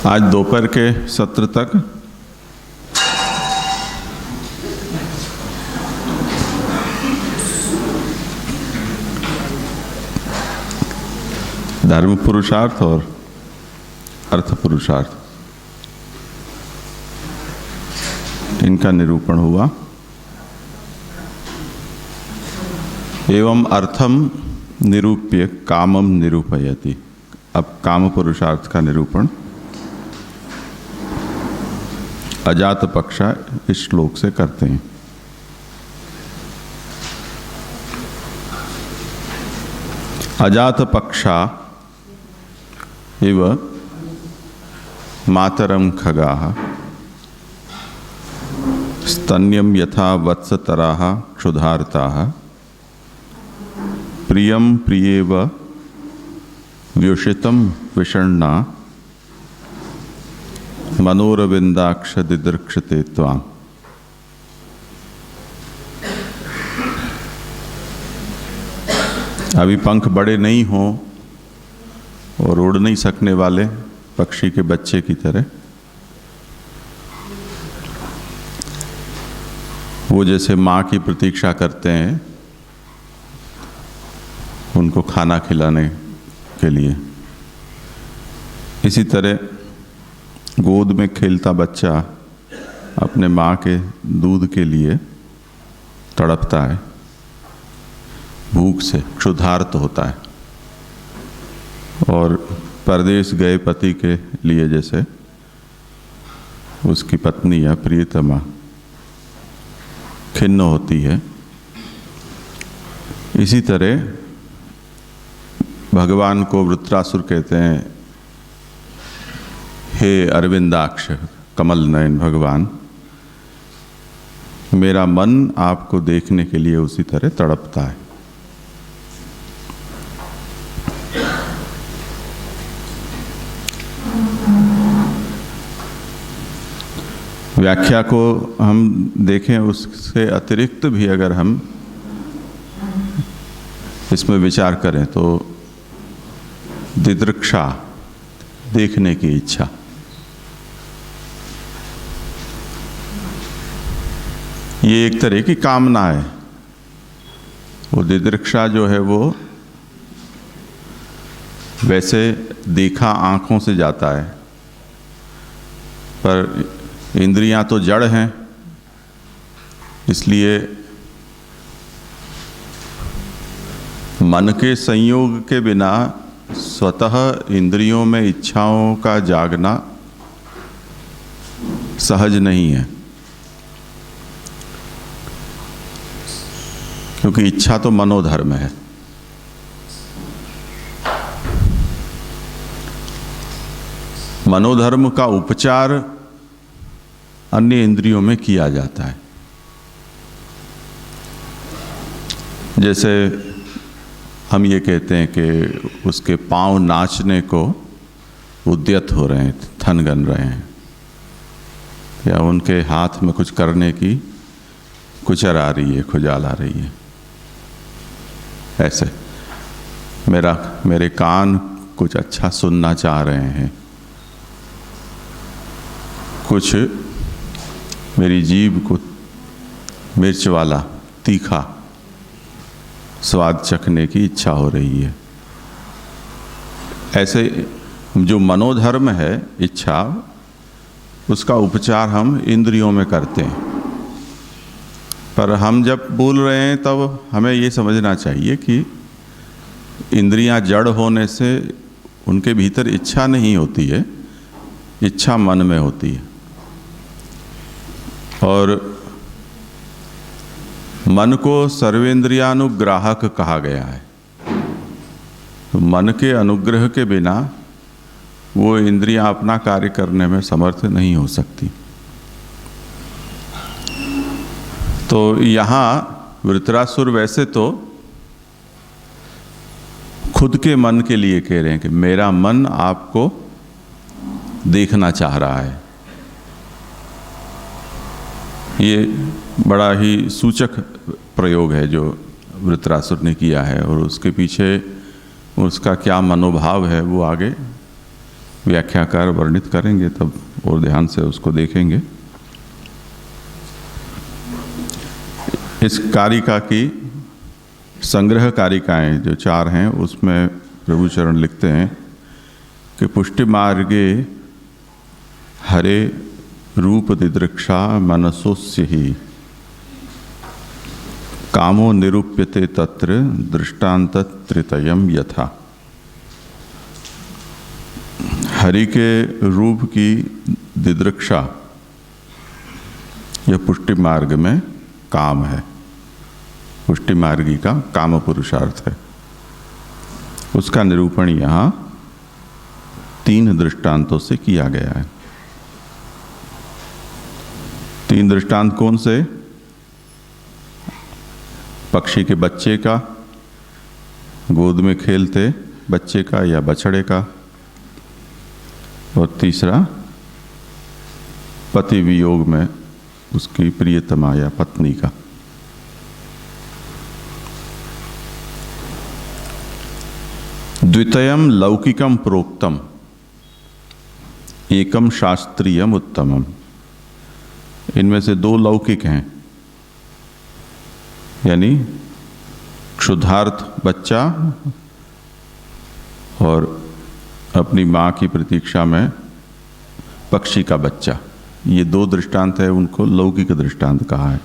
आज दोपहर के सत्र तक धर्म पुरुषार्थ और अर्थ पुरुषार्थ इनका निरूपण हुआ। एवं अर्थम निरूप्य कामम निरूपयति। अब काम पुरुषार्थ का निरूपण अजात पक्षा इस श्लोक से करते हैं। अजात पक्षा इव मातरम खगाः स्तन्यम यथा वत्सतराः क्षुधार्ताः प्रियम प्रियेव व्युषितम विषण्णा मनोरविंदाक्ष दिदृक्षते त्वाम्। अभी पंख बड़े नहीं हों और उड़ नहीं सकने वाले पक्षी के बच्चे की तरह वो जैसे माँ की प्रतीक्षा करते हैं उनको खाना खिलाने के लिए, इसी तरह गोद में खेलता बच्चा अपने माँ के दूध के लिए तड़पता है, भूख से क्षुधार्त होता है। और परदेश गए पति के लिए जैसे उसकी पत्नी या प्रियतमा खिन्न होती है, इसी तरह भगवान को वृत्रासुर कहते हैं, हे अरविंदाक्ष कमल नयन भगवान, मेरा मन आपको देखने के लिए उसी तरह तड़पता है। व्याख्या को हम देखें, उससे अतिरिक्त भी अगर हम इसमें विचार करें तो दिदृक्षा देखने की इच्छा, ये एक तरह की कामना है। वो दिदृक्षा जो है वो वैसे देखा आंखों से जाता है, पर इंद्रियां तो जड़ हैं, इसलिए मन के संयोग के बिना स्वतः इंद्रियों में इच्छाओं का जागना सहज नहीं है, क्योंकि इच्छा तो मनोधर्म है। मनोधर्म का उपचार अन्य इंद्रियों में किया जाता है। जैसे हम ये कहते हैं कि उसके पांव नाचने को उद्यत हो रहे हैं, थन गन रहे हैं, या उनके हाथ में कुछ करने की कुचर आ रही है, खुजाल आ रही है। ऐसे मेरे कान कुछ अच्छा सुनना चाह रहे हैं, कुछ मेरी जीभ को मिर्च वाला तीखा स्वाद चखने की इच्छा हो रही है। ऐसे जो मनोधर्म है इच्छा, उसका उपचार हम इंद्रियों में करते हैं। पर हम जब बोल रहे हैं तब हमें ये समझना चाहिए कि इंद्रियां जड़ होने से उनके भीतर इच्छा नहीं होती है, इच्छा मन में होती है। और मन को सर्वेंद्रियानुग्राहक कहा गया है। तो मन के अनुग्रह के बिना वो इंद्रियां अपना कार्य करने में समर्थ नहीं हो सकती। तो यहाँ वृत्रासुर वैसे तो खुद के मन के लिए कह रहे हैं कि मेरा मन आपको देखना चाह रहा है। ये बड़ा ही सूचक प्रयोग है जो वृत्रासुर ने किया है, और उसके पीछे उसका क्या मनोभाव है वो आगे व्याख्याकार वर्णित करेंगे तब और ध्यान से उसको देखेंगे। इस कारिका की संग्रह कारिकाएं जो 4 हैं उसमें प्रभु चरण लिखते हैं कि पुष्टि मार्गे हरे रूप दिदृक्षा मनसोस्य ही कामो निरूप्यते तत्र दृष्टांत त्रितयम यथा। हरि के रूप की दिदृक्षा यह पुष्टि मार्ग में काम है, पुष्टि मार्गी का काम पुरुषार्थ है। उसका निरूपण यहाँ 3 दृष्टांतों से किया गया है। 3 दृष्टांत कौन से? पक्षी के बच्चे का, गोद में खेलते बच्चे का या बछड़े का, और तीसरा पति वियोग में उसकी प्रियतमा या पत्नी का। द्वितीयम लौकिकम प्रोक्तम एकम शास्त्रीयम उत्तमम। इनमें से 2 लौकिक हैं, यानी क्षुधार्थ बच्चा और अपनी माँ की प्रतीक्षा में पक्षी का बच्चा। ये 2 दृष्टांत है, उनको लौकिक दृष्टांत कहा है।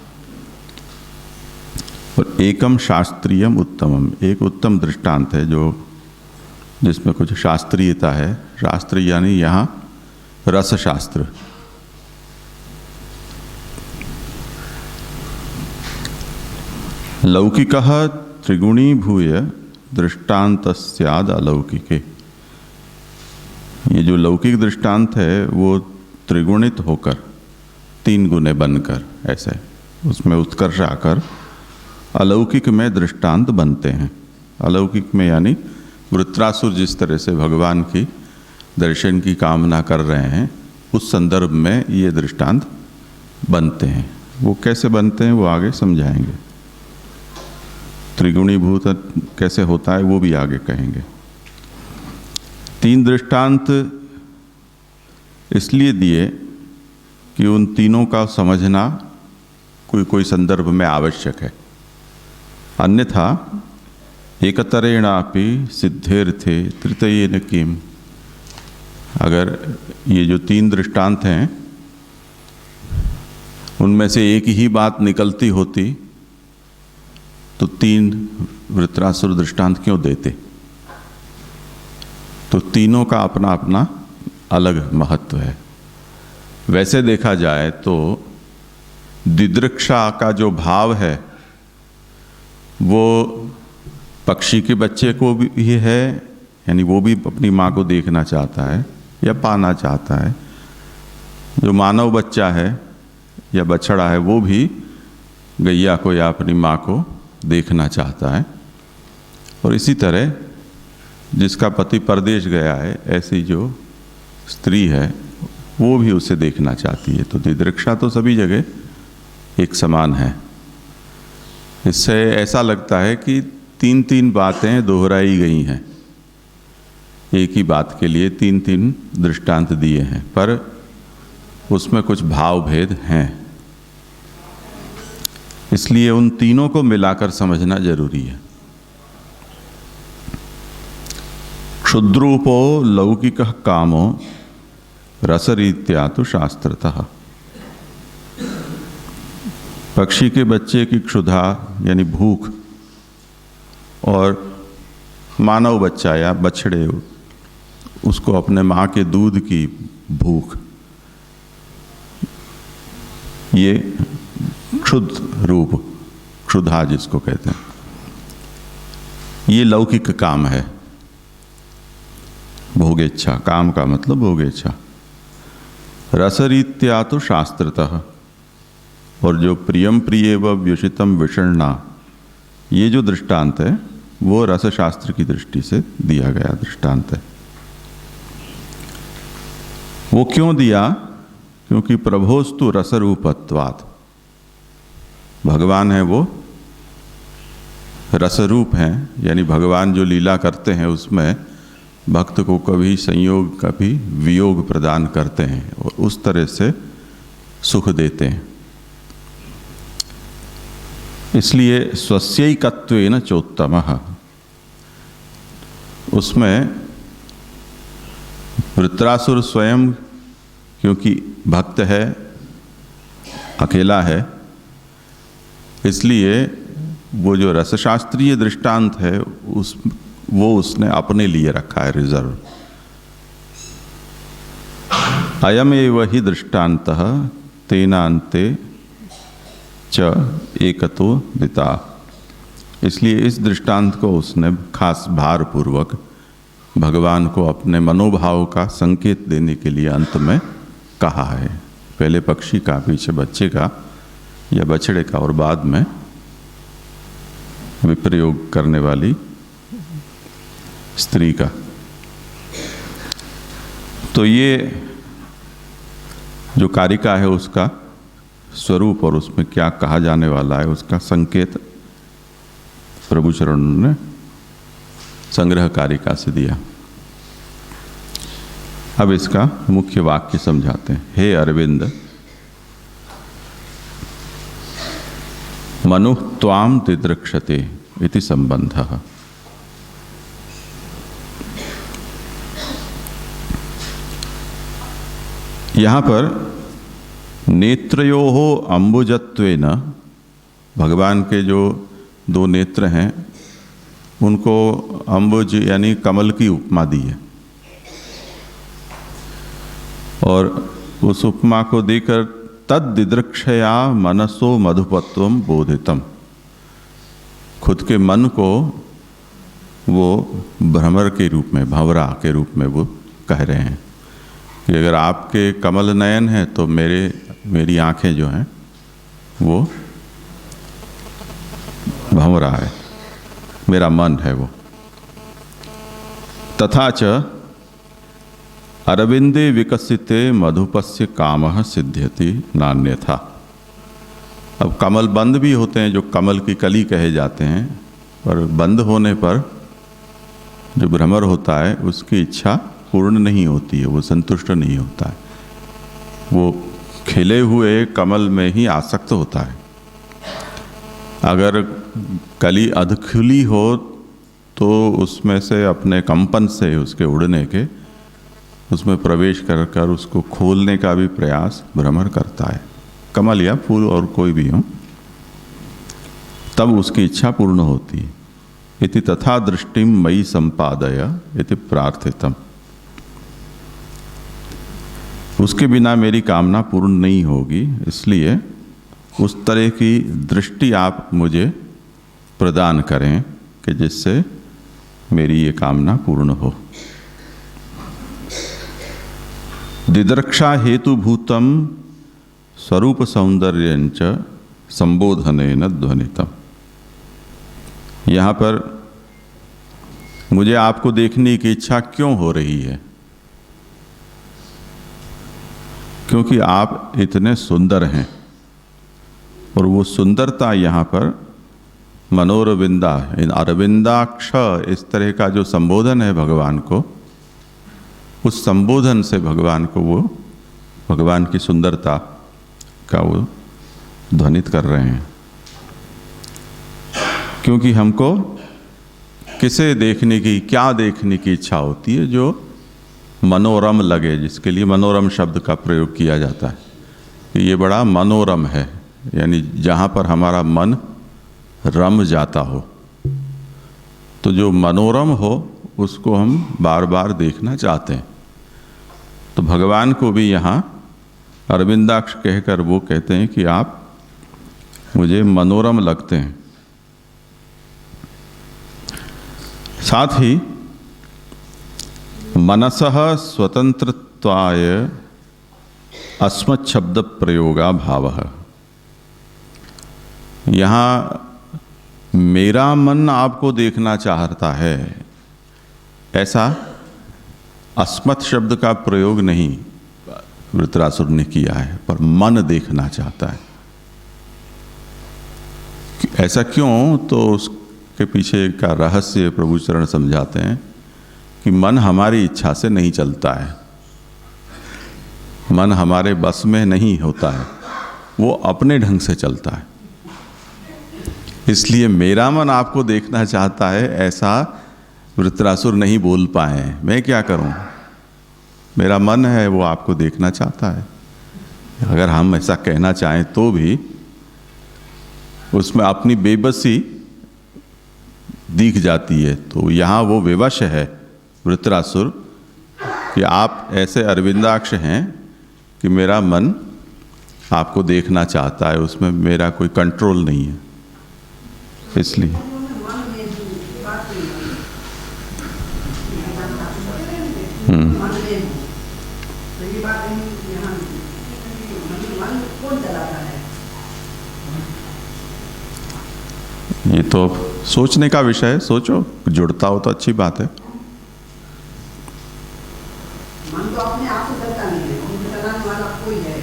और एकम शास्त्रीयम उत्तमम, एक उत्तम दृष्टांत है जो जिसमें कुछ शास्त्रीयता है। शास्त्र यानी यहाँ रसशास्त्र। लौकिकः त्रिगुणीभूय दृष्टान्तस्याद् अलौकिके। ये जो लौकिक दृष्टांत है वो त्रिगुणित होकर 3 गुणे बनकर ऐसे उसमें उत्कर्ष आकर अलौकिक में दृष्टांत बनते हैं। अलौकिक में यानी वृत्रासुर जिस तरह से भगवान की दर्शन की कामना कर रहे हैं उस संदर्भ में ये दृष्टांत बनते हैं। वो कैसे बनते हैं वो आगे समझाएंगे। त्रिगुणीभूत कैसे होता है वो भी आगे कहेंगे। 3 दृष्टांत इसलिए दिए कि उन तीनों का समझना कोई संदर्भ में आवश्यक है, अन्यथा एकतरेणापि सिद्धेर्थे तृतीयेन किम। अगर ये जो 3 दृष्टांत हैं उनमें से एक ही बात निकलती होती तो 3 वृत्रासुर दृष्टांत क्यों देते? तो तीनों का अपना अपना अलग महत्व है। वैसे देखा जाए तो दिदृक्षा का जो भाव है वो पक्षी के बच्चे को भी है, यानी वो भी अपनी माँ को देखना चाहता है या पाना चाहता है। जो मानव बच्चा है या बछड़ा है वो भी गैया को या अपनी माँ को देखना चाहता है। और इसी तरह जिसका पति परदेश गया है ऐसी जो स्त्री है वो भी उसे देखना चाहती है। तो दिदृक्षा तो सभी जगह एक समान है। इससे ऐसा लगता है कि 3 बातें दोहराई गई हैं, एक ही बात के लिए 3 दृष्टांत दिए हैं, पर उसमें कुछ भाव भेद हैं। इसलिए उन तीनों को मिलाकर समझना जरूरी है। क्षुद्रूपो लौकिक कामो रसरीत्या तो शास्त्रतः। पक्षी के बच्चे की क्षुधा यानी भूख और मानव बच्चा या बछड़े उसको अपने माँ के दूध की भूख, ये क्षुद्र रूप, क्षुधा जिसको कहते हैं, ये लौकिक काम है। भोगेच्छा, काम का मतलब भोगेच्छा। रसरीत्या तो शास्त्रतः। और जो प्रियम प्रिय व व्युषितम विषण्णा, ये जो दृष्टांत है वो रसशास्त्र की दृष्टि से दिया गया दृष्टांत है। वो क्यों दिया? क्योंकि प्रभोस्तु रसरूपत्वात्, भगवान है वो रसरूप हैं, यानी भगवान जो लीला करते हैं उसमें भक्त को कभी संयोग कभी वियोग प्रदान करते हैं और उस तरह से सुख देते हैं। इसलिए स्वस्यैकत्वेन चोत्तमः, उसमें वृत्रासुर स्वयं क्योंकि भक्त है, अकेला है, इसलिए वो जो रसशास्त्रीय दृष्टांत है वो उसने अपने लिए रखा है रिजर्व। अयमेव हि दृष्टान्तः तेनान्ते च एकतो दिता, इसलिए इस दृष्टांत को उसने खास भार पूर्वक भगवान को अपने मनोभाव का संकेत देने के लिए अंत में कहा है। पहले पक्षी का, पीछे बच्चे का या बछड़े का, और बाद में विप्रयोग करने वाली स्त्री का। तो ये जो कारिका है उसका स्वरूप और उसमें क्या कहा जाने वाला है उसका संकेत प्रभु चरण ने संग्रह कारिका से दिया। अब इसका मुख्य वाक्य समझाते हैं। हे अरविंद, मनु त्वाम दिदृक्षते इति संबंधः। यहाँ पर नेत्रयोः अम्बुजत्वेन, भगवान के जो दो नेत्र हैं उनको अम्बुज यानी कमल की उपमा दी है, और उस उपमा को देकर तद दिदृक्षया मनसो मधुपत्वम बोधितम, खुद के मन को वो भ्रमर के रूप में, भंवरा के रूप में वो कह रहे हैं कि अगर आपके कमल नयन है तो मेरी आंखें जो हैं वो भंवरा है, मेरा मन है वो। तथा च अरविंदे विकसिते मधुपस्य कामः सिद्ध्यति नान्यथा। अब कमल बंद भी होते हैं जो कमल की कली कहे जाते हैं, और बंद होने पर जो भ्रमर होता है उसकी इच्छा पूर्ण नहीं होती है, वो संतुष्ट नहीं होता है, वो खिले हुए कमल में ही आसक्त होता है। अगर कली अधखुली हो तो उसमें से अपने कंपन से, उसके उड़ने के, उसमें प्रवेश कर कर उसको खोलने का भी प्रयास भ्रमर करता है, कमल या फूल और कोई भी हो, तब उसकी इच्छा पूर्ण होती है। इति तथा दृष्टिम मयि संपादय इति प्रार्थितम, उसके बिना मेरी कामना पूर्ण नहीं होगी, इसलिए उस तरह की दृष्टि आप मुझे प्रदान करें कि जिससे मेरी ये कामना पूर्ण हो। दिदृक्षा हेतुभूतम स्वरूप सौंदर्यंच संबोधनेन ध्वनितम। यहाँ पर मुझे आपको देखने की इच्छा क्यों हो रही है? क्योंकि आप इतने सुंदर हैं, और वो सुंदरता यहाँ पर मनोरविंदा, अरविंदाक्ष, इस तरह का जो संबोधन है भगवान को, उस संबोधन से भगवान को वो भगवान की सुंदरता का वो ध्वनित कर रहे हैं। क्योंकि हमको किसे देखने की, क्या देखने की इच्छा होती है? जो मनोरम लगे, जिसके लिए मनोरम शब्द का प्रयोग किया जाता है कि ये बड़ा मनोरम है, यानी जहाँ पर हमारा मन रम जाता हो। तो जो मनोरम हो उसको हम बार बार देखना चाहते हैं। तो भगवान को भी यहाँ अरविंदाक्ष कहकर वो कहते हैं कि आप मुझे मनोरम लगते हैं। साथ ही मनसः स्वतंत्रत्वाय अस्मत् शब्द प्रयोगा भावः, यहाँ मेरा मन आपको देखना चाहता है, ऐसा अस्मत् शब्द का प्रयोग नहीं वृत्रासुर ने किया है, पर मन देखना चाहता है। ऐसा क्यों? तो उसके पीछे का रहस्य प्रभु चरण समझाते हैं कि मन हमारी इच्छा से नहीं चलता है, मन हमारे बस में नहीं होता है, वो अपने ढंग से चलता है। इसलिए मेरा मन आपको देखना चाहता है, ऐसा वृत्रासुर नहीं बोल पाए। मैं क्या करूं, मेरा मन है वो आपको देखना चाहता है। अगर हम ऐसा कहना चाहें तो भी उसमें अपनी बेबसी दिख जाती है। तो यहाँ वो विवश है वृत्रासुर कि आप ऐसे अरविंदाक्ष हैं कि मेरा मन आपको देखना चाहता है, उसमें मेरा कोई कंट्रोल नहीं है। इसलिए ये तो सोचने का विषय है, सोचो, जुड़ता हो तो अच्छी बात है। मन तो अपने आप से चलता नहीं है, उनको चलाने वाला कोई है,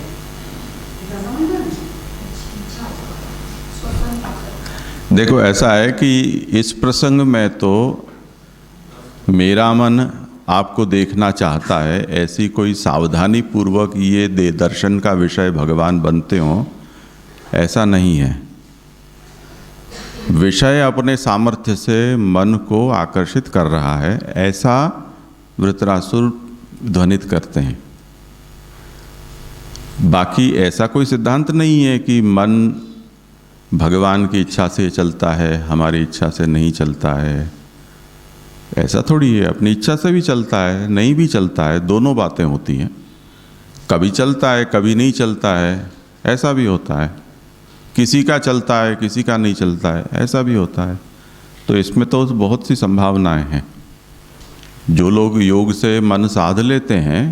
देखो ऐसा है कि इस प्रसंग में तो मेरा मन आपको देखना चाहता है, ऐसी कोई सावधानी पूर्वक ये दर्शन का विषय भगवान बनते हों, ऐसा नहीं है। विषय अपने सामर्थ्य से मन को आकर्षित कर रहा है, ऐसा वृत्रासुर ध्वनित करते हैं। बाकी ऐसा कोई सिद्धांत नहीं है कि मन भगवान की इच्छा से चलता है, हमारी इच्छा से नहीं चलता है। ऐसा थोड़ी है, अपनी इच्छा से भी चलता है, नहीं भी चलता है, दोनों बातें होती हैं। कभी चलता है, कभी नहीं चलता है, ऐसा भी होता है। किसी का चलता है, किसी का नहीं चलता है, ऐसा भी होता है। तो इसमें तो बहुत सी संभावनाएं हैं। जो लोग योग से मन साध लेते हैं,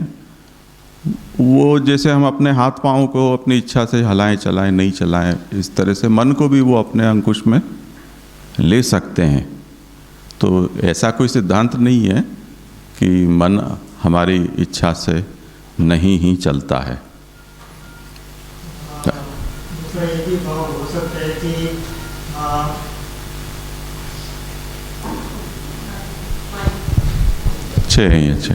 वो जैसे हम अपने हाथ पाँव को अपनी इच्छा से हलाएं चलाएं नहीं चलाएं, इस तरह से मन को भी वो अपने अंकुश में ले सकते हैं। तो ऐसा कोई सिद्धांत नहीं है कि मन हमारी इच्छा से नहीं ही चलता है। दूसरा ये भी भाव हो सकता है कि अच्छे हैं ये, अच्छे।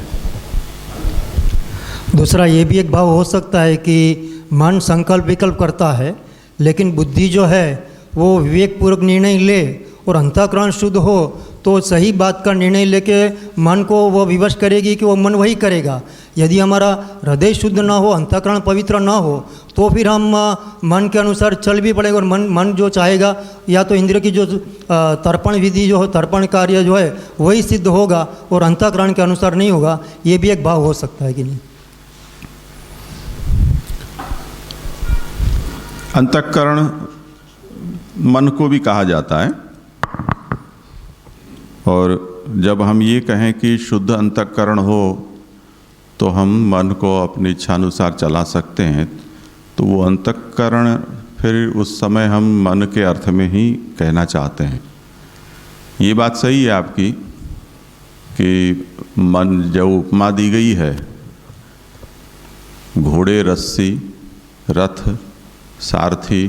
दूसरा ये भी एक भाव हो सकता है कि मन संकल्प विकल्प करता है, लेकिन बुद्धि जो है वो विवेकपूर्वक निर्णय ले और अंतःकरण शुद्ध हो तो सही बात का निर्णय लेके मन को वो विवश करेगी कि वो मन वही करेगा। यदि हमारा हृदय शुद्ध ना हो, अंतःकरण पवित्र ना हो, तो फिर हम मन के अनुसार चल भी पड़ेगा और मन जो चाहेगा, या तो इंद्रिय की जो तर्पण विधि जो है, तर्पण कार्य जो है वही सिद्ध होगा और अंतःकरण के अनुसार नहीं होगा। ये भी एक भाव हो सकता है कि नहीं? अंतःकरण मन को भी कहा जाता है, और जब हम ये कहें कि शुद्ध अंतःकरण हो तो हम मन को अपनी इच्छानुसार चला सकते हैं, तो वो अंतःकरण फिर उस समय हम मन के अर्थ में ही कहना चाहते हैं। ये बात सही है आपकी कि मन, जो उपमा दी गई है घोड़े, रस्सी, रथ, सारथी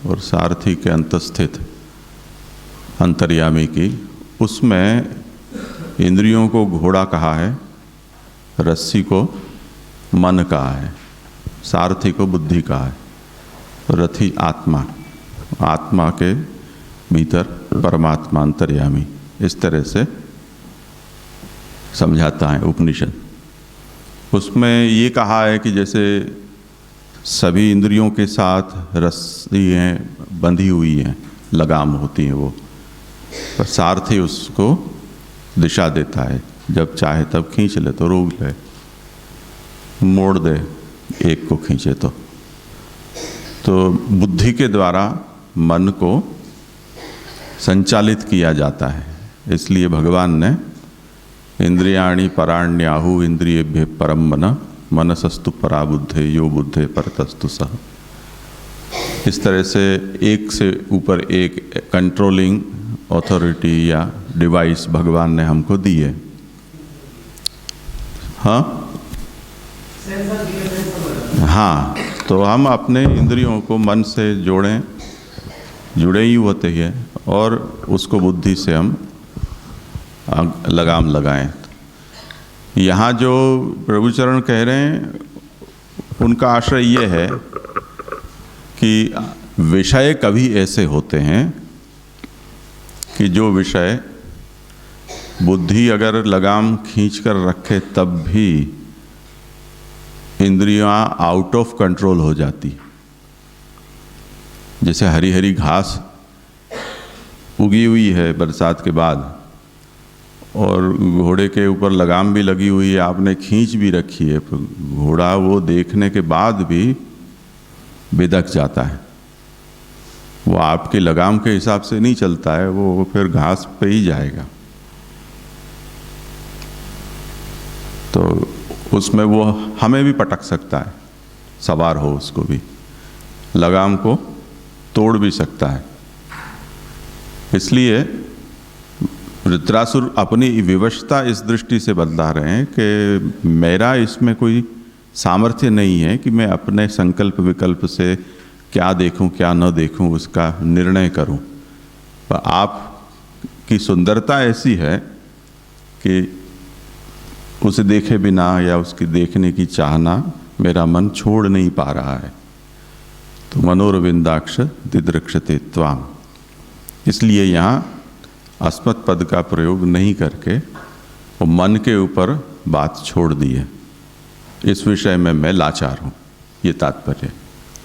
और सारथी के अंतस्थित अंतर्यामी की, उसमें इंद्रियों को घोड़ा कहा है, रस्सी को मन कहा है, सारथी को बुद्धि कहा है, रथी आत्मा, आत्मा के भीतर परमात्मा अंतर्यामी, इस तरह से समझाता है उपनिषद। उसमें ये कहा है कि जैसे सभी इंद्रियों के साथ रस्सियाँ बंधी हुई हैं, लगाम होती हैं वो, पर सारथी उसको दिशा देता है, जब चाहे तब खींच ले तो रोक ले, मोड़ दे एक को खींचे तो बुद्धि के द्वारा मन को संचालित किया जाता है। इसलिए भगवान ने इंद्रियाणि पराण्याहु इंद्रियेभ्य परम मन मनसस्तु परा बुद्धे यो बुद्धे परतस्तु सह, इस तरह से एक से ऊपर एक कंट्रोलिंग अथॉरिटी या डिवाइस भगवान ने हमको दी है। हाँ, तो हम अपने इंद्रियों को मन से जुड़े ही होते हैं और उसको बुद्धि से हम लगाम लगाएं। यहाँ जो प्रभुचरण कह रहे हैं उनका आशय ये है कि विषय कभी ऐसे होते हैं कि जो विषय बुद्धि अगर लगाम खींच कर रखे तब भी इंद्रियां आउट ऑफ कंट्रोल हो जाती। जैसे हरी हरी घास उगी हुई है बरसात के बाद और घोड़े के ऊपर लगाम भी लगी हुई है, आपने खींच भी रखी है, घोड़ा वो देखने के बाद भी बिदक जाता है। वो आपके लगाम के हिसाब से नहीं चलता है, वो फिर घास पे ही जाएगा। तो उसमें वो हमें भी पटक सकता है, सवार हो उसको भी, लगाम को तोड़ भी सकता है। इसलिए वृत्रासुर अपनी विवशता इस दृष्टि से बदला रहे हैं कि मेरा इसमें कोई सामर्थ्य नहीं है कि मैं अपने संकल्प विकल्प से क्या देखूं क्या न देखूं उसका निर्णय करूं। पर आपकी सुंदरता ऐसी है कि उसे देखे बिना या उसकी देखने की चाहना मेरा मन छोड़ नहीं पा रहा है। तो मनोरविंदाक्ष दिदृक्षते त्वाम, इसलिए यहाँ अस्मत् पद का प्रयोग नहीं करके वो मन के ऊपर बात छोड़ दी है। इस विषय में मैं लाचार हूँ, ये तात्पर्य।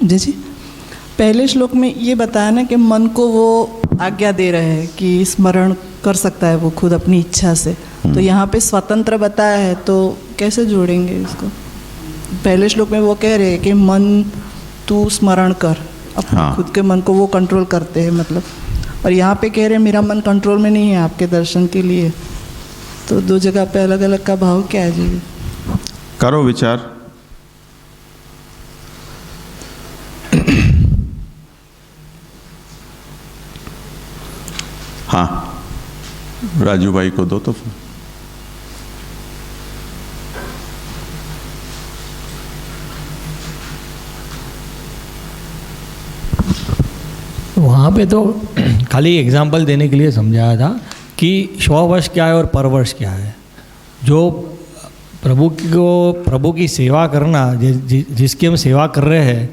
जी, पहले श्लोक में ये बताया ना कि मन को वो आज्ञा दे रहे हैं कि स्मरण कर सकता है वो खुद अपनी इच्छा से, तो यहाँ पे स्वतंत्र बताया है, तो कैसे जोड़ेंगे इसको? पहले श्लोक में वो कह रहे हैं कि मन तू स्मरण कर, अपने खुद के मन को वो कंट्रोल करते हैं मतलब, और यहाँ पे कह रहे हैं मेरा मन कंट्रोल में नहीं है आपके दर्शन के लिए। तो दो जगह पे अलग अलग का भाव क्या है जी? करो विचार। हाँ, राजू भाई को दो तो। वहाँ पे तो खाली एग्जाम्पल देने के लिए समझाया था कि स्ववश क्या है और परवश क्या है। जो प्रभु की सेवा करना, जिसकी हम सेवा कर रहे हैं,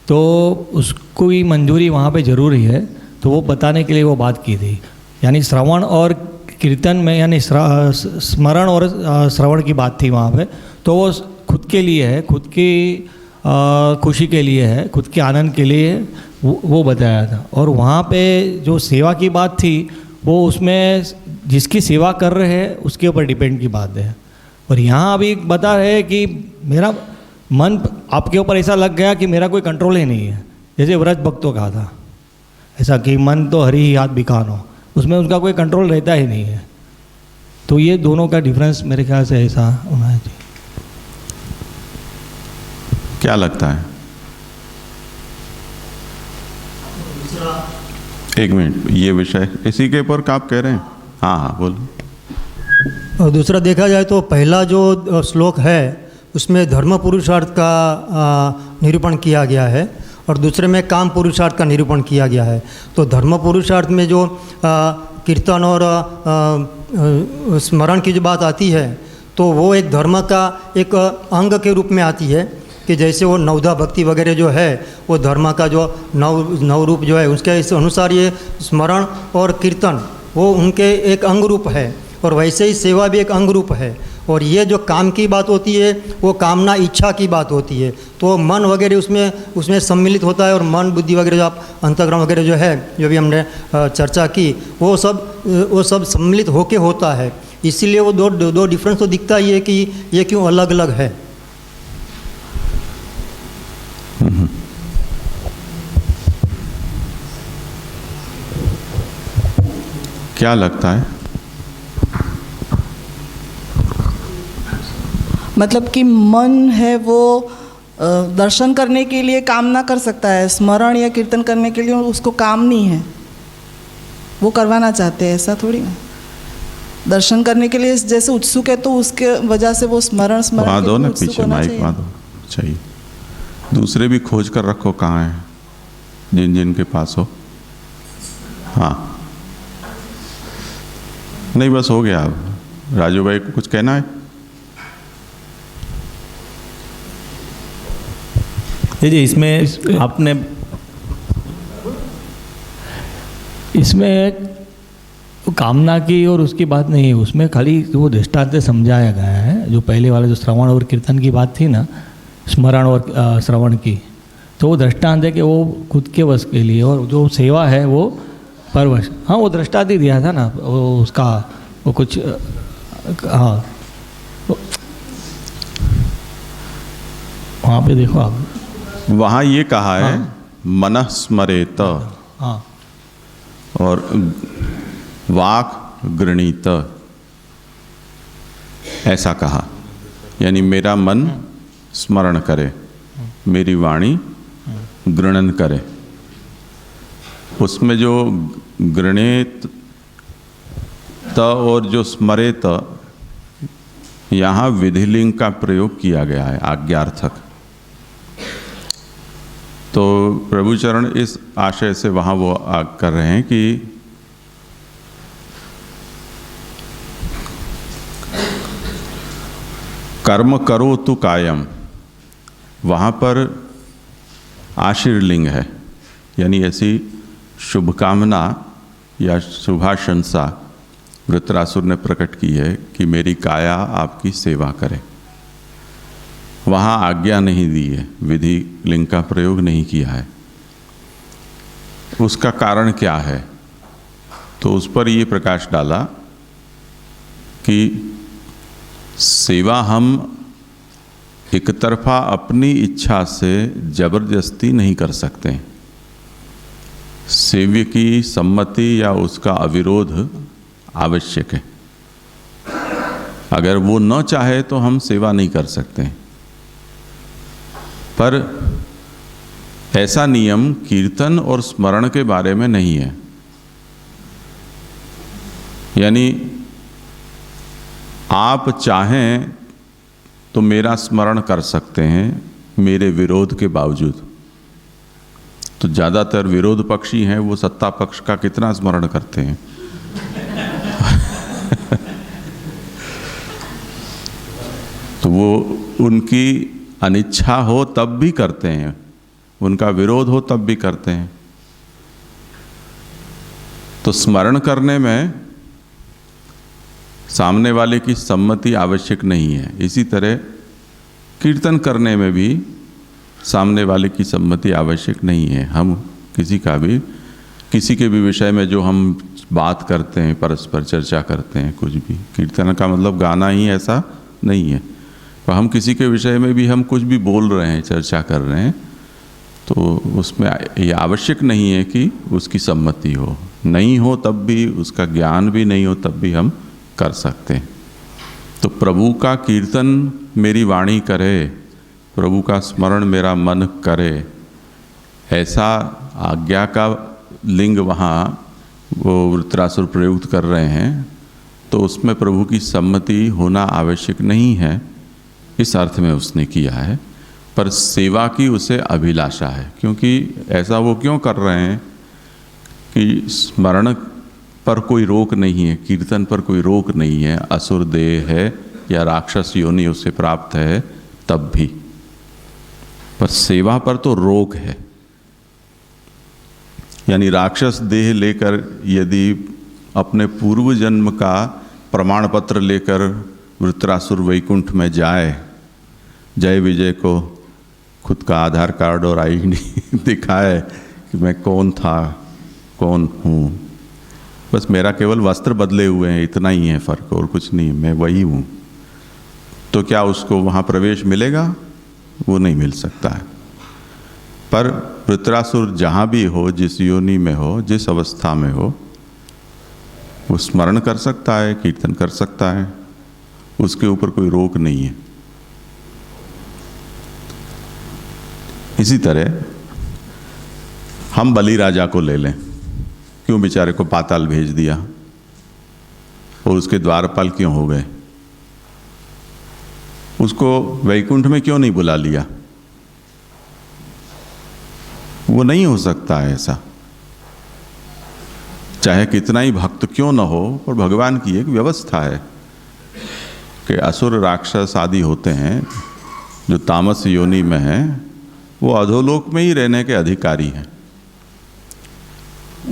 तो उसको ही मंजूरी वहाँ पे ज़रूरी है, तो वो बताने के लिए वो बात की थी। यानी श्रवण और कीर्तन में, यानी स्मरण और श्रवण की बात थी वहाँ पे, तो वो खुद के लिए है, खुद की खुशी के लिए है, खुद के आनंद के लिए वो बताया था। और वहाँ पे जो सेवा की बात थी वो उसमें जिसकी सेवा कर रहे हैं उसके ऊपर डिपेंड की बात है। और यहाँ अभी बता रहे हैं कि मेरा मन आपके ऊपर ऐसा लग गया कि मेरा कोई कंट्रोल ही नहीं है, जैसे व्रज भक्तों का था ऐसा कि मन तो हरि ही हाथ बिकानो, उसमें उनका कोई कंट्रोल रहता ही नहीं है। तो ये दोनों का डिफरेंस मेरे ख्याल से ऐसा होना चाहिए। क्या लगता है? एक मिनट, ये विषय इसी के ऊपर आप कह रहे हैं? हाँ हाँ बोलो। और दूसरा देखा जाए तो पहला जो श्लोक है उसमें धर्म पुरुषार्थ का निरूपण किया गया है और दूसरे में काम पुरुषार्थ का निरूपण किया गया है। तो धर्म पुरुषार्थ में जो कीर्तन और स्मरण की जो बात आती है तो वो एक धर्म का एक अंग के रूप में आती है कि जैसे वो नवधा भक्ति वगैरह जो है वो धर्म का जो नव रूप जो है उसके अनुसार ये स्मरण और कीर्तन वो उनके एक अंग रूप है, और वैसे ही सेवा भी एक अंग रूप है। और ये जो काम की बात होती है वो कामना इच्छा की बात होती है, तो मन वगैरह उसमें सम्मिलित होता है, और मन बुद्धि वगैरह जो आप अंतःकरण वगैरह जो है जो भी हमने चर्चा की वो सब सम्मिलित होके होता है। इसीलिए वो दो डिफरेंस तो दिखता ही है कि ये क्यों अलग अलग है। क्या लगता है? मतलब कि मन है वो दर्शन करने के लिए काम ना कर सकता है, स्मरण या कीर्तन करने के लिए उसको काम नहीं है, वो करवाना चाहते हैं, ऐसा थोड़ी ना। दर्शन करने के लिए जैसे उत्सुक है तो उसके वजह से वो स्मरण दो ना पीछे माइक वहाँ दो चाहिए। दूसरे भी खोज कर रखो कहाँ हैं, जिन के पास हो। हाँ नहीं बस हो गया। अब राजू भाई को कुछ कहना है? जी इसमें आपने इसमें कामना की और उसकी बात नहीं है, उसमें खाली वो दृष्टांत से समझाया गया है। जो पहले वाला जो श्रवण और कीर्तन की बात थी ना, स्मरण और श्रवण की, तो वो दृष्टांत है कि वो खुद के वश के लिए, और जो सेवा है वो परवश। हाँ, वो दृष्टांत ही दिया था ना, वो उसका वो कुछ हाँ वहाँ पे देखो आप, वहाँ ये कहा है मनः स्मरेत हाँ और वाक गृणीत, ऐसा कहा। यानी मेरा मन स्मरण करे, मेरी वाणी गृणन करे। उसमें जो गृणेत त और जो स्मरेत, यहाँ विधिलिंग का प्रयोग किया गया है आज्ञार्थक। तो प्रभुचरण इस आशय से वहाँ वो कर रहे हैं कि कर्म करो तु कायम, वहाँ पर आशीर्लिंग है, यानी ऐसी शुभकामना या शुभाशंसा वृत्रासुर ने प्रकट की है कि मेरी काया आपकी सेवा करे। वहाँ आज्ञा नहीं दी है, विधि लिंग का प्रयोग नहीं किया है। उसका कारण क्या है? तो उस पर ये प्रकाश डाला कि सेवा हम एक तरफा अपनी इच्छा से जबरदस्ती नहीं कर सकते। सेव्य की सम्मति या उसका अविरोध आवश्यक है। अगर वो न चाहे तो हम सेवा नहीं कर सकते। पर ऐसा नियम कीर्तन और स्मरण के बारे में नहीं है। यानी आप चाहें तो मेरा स्मरण कर सकते हैं मेरे विरोध के बावजूद। तो ज़्यादातर विरोध पक्षी हैं, वो सत्ता पक्ष का कितना स्मरण करते हैं। तो वो उनकी अनिच्छा हो तब भी करते हैं, उनका विरोध हो तब भी करते हैं। तो स्मरण करने में सामने वाले की सम्मति आवश्यक नहीं है। इसी तरह कीर्तन करने में भी सामने वाले की सम्मति आवश्यक नहीं है। हम किसी के भी विषय में जो हम बात करते हैं, परस्पर चर्चा करते हैं, कुछ भी, कीर्तन का मतलब गाना ही ऐसा नहीं है। तो हम किसी के विषय में भी हम कुछ भी बोल रहे हैं, चर्चा कर रहे हैं, तो उसमें ये आवश्यक नहीं है कि उसकी सम्मति हो। नहीं हो तब भी, उसका ज्ञान भी नहीं हो तब भी हम कर सकते हैं। तो प्रभु का कीर्तन मेरी वाणी करे, प्रभु का स्मरण मेरा मन करे, ऐसा आज्ञा का लिंग वहाँ वो वृत्रासुर प्रयुक्त कर रहे हैं। तो उसमें प्रभु की सम्मति होना आवश्यक नहीं है, इस अर्थ में उसने किया है। पर सेवा की उसे अभिलाषा है, क्योंकि ऐसा वो क्यों कर रहे हैं कि स्मरण पर कोई रोक नहीं है, कीर्तन पर कोई रोक नहीं है। असुर देह है या राक्षस योनि उससे प्राप्त है तब भी, पर सेवा पर तो रोक है। यानी राक्षस देह लेकर यदि अपने पूर्व जन्म का प्रमाण पत्र लेकर वृत्रासुर वैकुंठ में जाए, जय विजय को खुद का आधार कार्ड और ID दिखाए कि मैं कौन था, कौन हूँ, बस मेरा केवल वस्त्र बदले हुए हैं, इतना ही है फ़र्क, और कुछ नहीं, मैं वही हूँ, तो क्या उसको वहाँ प्रवेश मिलेगा? वो नहीं मिल सकता है। पर वृत्रासुर जहाँ भी हो, जिस योनि में हो, जिस अवस्था में हो, वो स्मरण कर सकता है, कीर्तन कर सकता है, उसके ऊपर कोई रोक नहीं है। इसी तरह हम बलि राजा को ले लें, क्यों बेचारे को पाताल भेज दिया और उसके द्वारपाल क्यों हो गए? उसको वैकुंठ में क्यों नहीं बुला लिया? वो नहीं हो सकता है ऐसा, चाहे कितना ही भक्त क्यों न हो। और भगवान की एक व्यवस्था है कि असुर राक्षस आदि होते हैं जो तामस योनि में हैं, वो अधोलोक में ही रहने के अधिकारी हैं।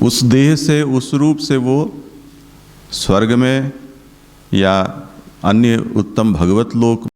उस देह से, उस रूप से वो स्वर्ग में या अन्य उत्तम भगवत लोक